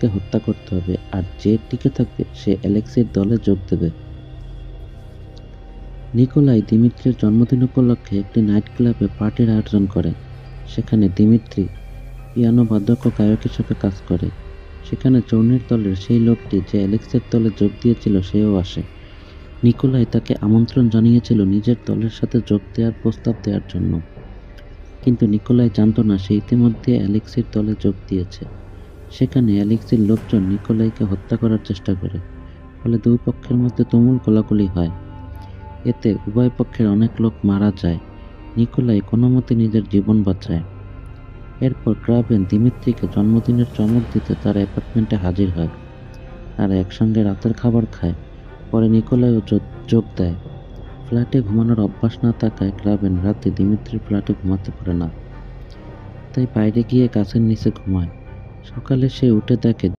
অ্যালেক্সকে হত্যা করতে হবে, আর যে টিকে থাকবে সে অ্যালেক্সের দলে যোগ দেবে। নিকোলাই দিমিত্রির জন্মদিন উপলক্ষে একটি নাইট ক্লাবে পার্টির আয়োজন করে। সেখানে দিমিত্রি পিয়ানো বাদক ও গায়ক হিসেবে কাজ করে। সেখানে চৌনির দলের সেই লোকটি যে অ্যালেক্সের দলে যোগ দিয়েছিল সেও আসে। নিকোলাই তাকে আমন্ত্রণ জানিয়েছিল নিজের দলের সাথে যোগ দেওয়ার প্রস্তাব দেওয়ার জন্য, কিন্তু নিকোলাই জানত না সে ইতিমধ্যে অ্যালেক্সির দলে যোগ দিয়েছে। সেখানে অ্যালেক্সির লোকজন নিকোলাইকে হত্যা করার চেষ্টা করে, ফলে দুই পক্ষের মধ্যে তুমুল গোলাগুলি হয়। এতে উভয় পক্ষের অনেক লোক মারা যায়। নিকোলাই কোনো মতে নিজের জীবন বাঁচায়। এরপর ক্রাভেন দিমিত্রিকে জন্মদিনের চমক দিতে তার অ্যাপার্টমেন্টে হাজির হয়, আর একসঙ্গে রাতের খাবার খায়। পরে নিকোলাইও যোগ দেয়। ফ্ল্যাটে ঘুমানোর অভ্যাস না থাকায় ক্রাভেন রাতে দিমিত্রির ফ্ল্যাটে ঘুমাতে পারে না, তাই বাইরে গিয়ে গাছের নিচে ঘুমায়। সকালে সে উঠে দেখে